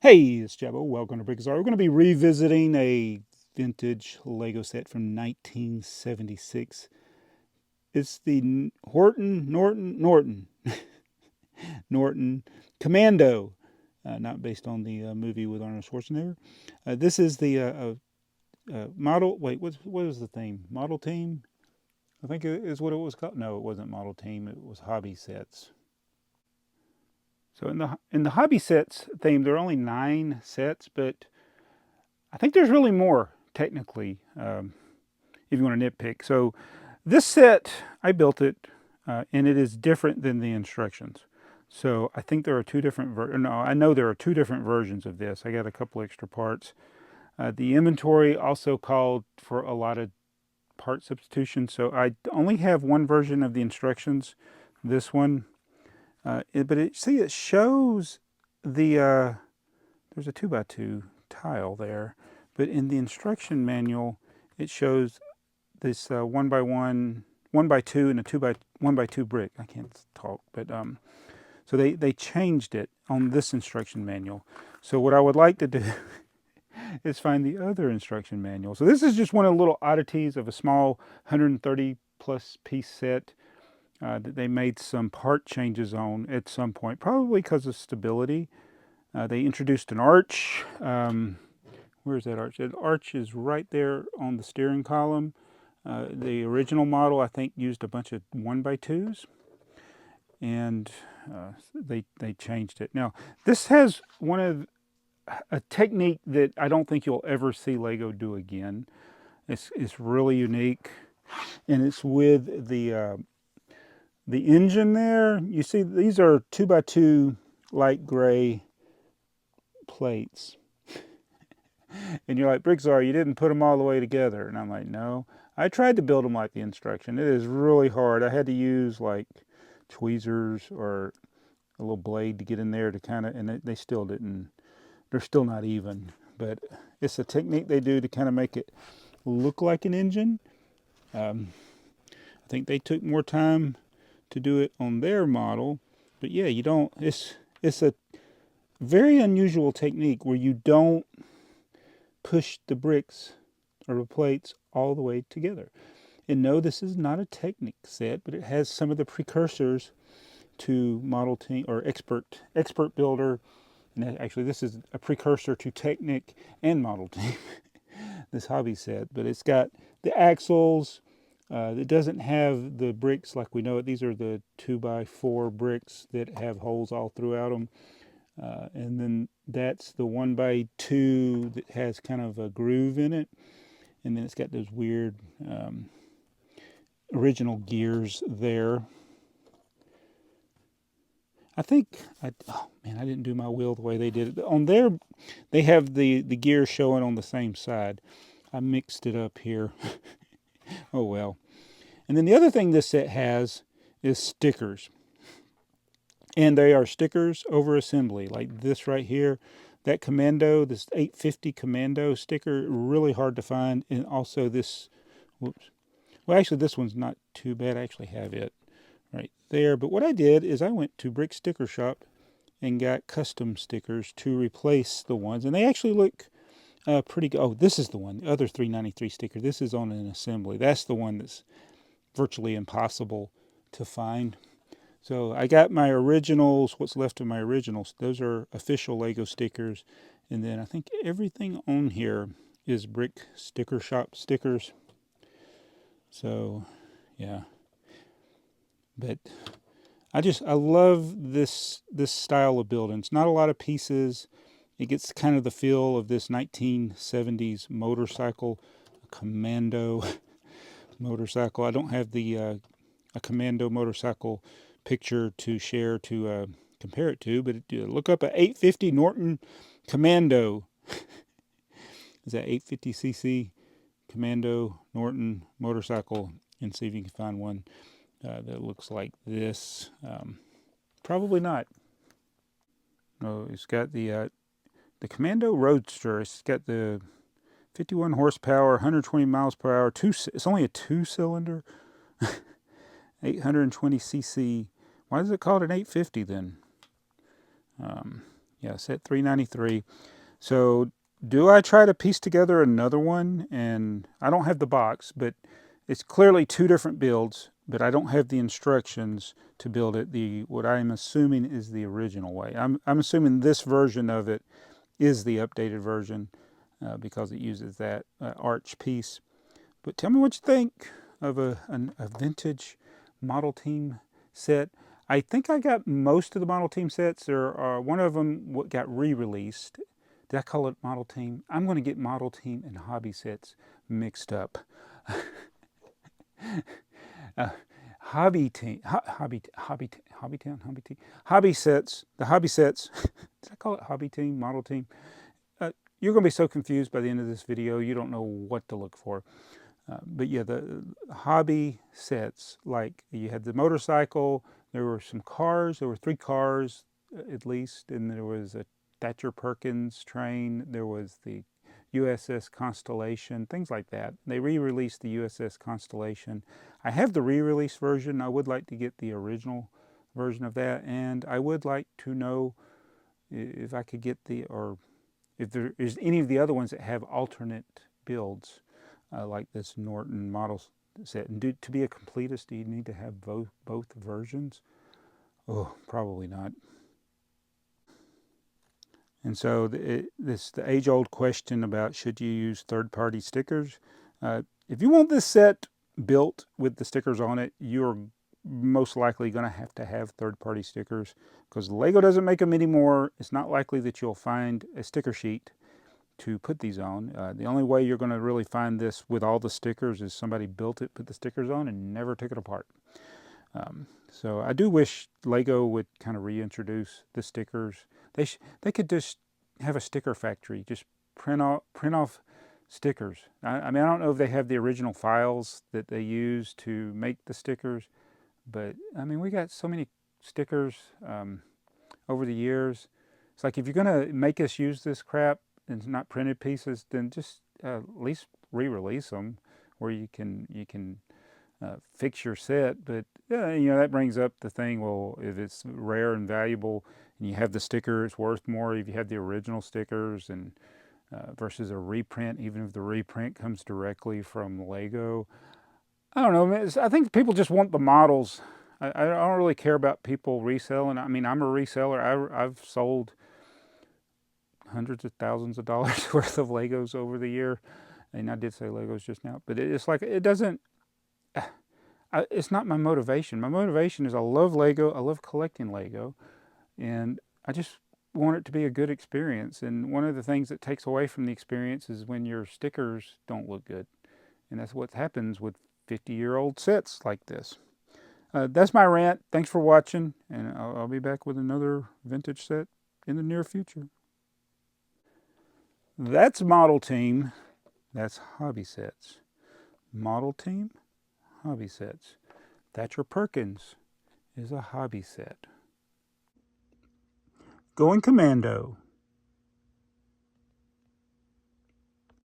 Hey, it's Jabbo. Welcome to BrickTsar. We're going to be revisiting a vintage Lego set from 1976. It's the Norton Commando, not based on the movie with Arnold Schwarzenegger. This is the model. Wait, what is the theme? Model team? I think it is what it was called. No, it wasn't model team. It was hobby sets. So in the hobby sets theme, there are only 9 sets, but I think there's really more technically, if you want to nitpick. So this set, I built it, and it is different than the instructions. So I think there are two different no, I know there are two different versions of this. I got a couple extra parts. The inventory also called for a lot of part substitution. So I only have one version of the instructions, this one. But see, it shows there's a 2x2 tile there, but in the instruction manual, it shows this 1x1, 1x2, and a 1x2 brick. I can't talk, but so they changed it on this instruction manual. So what I would like to do is find the other instruction manual. So this is just one of the little oddities of a small 130 plus piece set that they made some part changes on at some point, probably because of stability. They introduced an arch. Where's that arch? That arch is right there on the steering column. The original model, I think, used a bunch of 1x2s, and they changed it. Now, this has a technique that I don't think you'll ever see Lego do again. It's really unique, and it's with the engine there. You see, these are 2x2 light gray plates. And you're like, BrickTsar, you didn't put them all the way together. And I'm like, no. I tried to build them like the instruction. It is really hard. I had to use like tweezers or a little blade to get in there to kind of, and they still didn't, they're still not even. But it's a technique they do to kind of make it look like an engine. I think they took more time to do it on their model. But yeah, you don't, it's a very unusual technique where you don't push the bricks or the plates all the way together. And no, this is not a Technic set, but it has some of the precursors to Model Team or Expert Builder. And actually, this is a precursor to Technic and Model Team, this hobby set. But it's got the axles. It doesn't have the bricks like we know it. These are the 2x4 bricks that have holes all throughout them. And then that's the 1x2 that has kind of a groove in it. And then it's got those weird original gears there. I think, oh man, I didn't do my wheel the way they did it. On there, they have the gears showing on the same side. I mixed it up here. Oh well. And then the other thing this set has is stickers. And they are stickers over assembly, like this right here. That Commando, this 850 Commando sticker, really hard to find. And also this, whoops. Well, actually, this one's not too bad. I actually have it right there. But what I did is I went to Brick Sticker Shop and got custom stickers to replace the ones. And they actually look pretty good. Oh, this is the one, the other 393 sticker. This is on an assembly. That's the one that's virtually impossible to find. So I got my originals, what's left of my originals. Those are official Lego stickers. And then I think everything on here is Brick Sticker Shop stickers. So, yeah. But I love this style of building. It's not a lot of pieces. It gets kind of the feel of this 1970s motorcycle, Commando motorcycle. I don't have the a Commando motorcycle picture to share to compare it to, but look up a 850 Norton Commando. Is that 850cc Commando Norton motorcycle, and see if you can find one that looks like this. Probably not. No, it's got the Commando Roadster. It's got the 51 horsepower, 120 miles per hour. It's only a 2-cylinder. 820cc. Why is it called an 850 then? Yeah, set 393. So do I try to piece together another one? And I don't have the box, but it's clearly two different builds, but I don't have the instructions to build it what I'm assuming is the original way. I'm assuming this version of it is the updated version because it uses that arch piece. But tell me what you think of a vintage model team set. I think I got most of the model team sets. One of them got re-released. Did I call it model team? I'm going to get model team and hobby sets mixed up. Hobby team, hobby sets. The hobby sets. Did I call it hobby team, model team? You're going to be so confused by the end of this video, you don't know what to look for. But yeah, the hobby sets, like you had the motorcycle, there were some cars, there were 3 cars at least, and there was a Thatcher Perkins train, there was the USS Constellation, things like that. They re-released the USS Constellation. I have the re-release version. I would like to get the original version of that, and I would like to know if I could get or if there is any of the other ones that have alternate builds. Like this Norton model set. And to be a completist, do you need to have both versions? Oh, probably not. And so the age-old question about should you use third-party stickers. If you want this set built with the stickers on it, you're most likely going to have third-party stickers because Lego doesn't make them anymore. It's not likely that you'll find a sticker sheet to put these on. The only way you're going to really find this with all the stickers is somebody built it, put the stickers on, and never took it apart. So I do wish Lego would kind of reintroduce the stickers. They could just have a sticker factory, just print off stickers. I mean, I don't know if they have the original files that they use to make the stickers, but I mean, we got so many stickers over the years. It's like if you're going to make us use this crap, and not printed pieces, then just at least re-release them where you can fix your set. But that brings up the thing, well, if it's rare and valuable and you have the sticker, it's worth more if you have the original stickers and versus a reprint, even if the reprint comes directly from Lego. I don't know. I think people just want the models. I don't really care about people reselling. I mean, I'm a reseller. I've sold hundreds of thousands of dollars worth of Legos over the year. And I did say Legos just now, but it's like, it doesn't, it's not my motivation. My motivation is I love Lego. I love collecting Lego. And I just want it to be a good experience. And one of the things that takes away from the experience is when your stickers don't look good. And that's what happens with 50-year-old sets like this. That's my rant. Thanks for watching. And I'll be back with another vintage set in the near future. That's model team. That's hobby sets. Model team, hobby sets. Thatcher Perkins is a hobby set. Going Commando.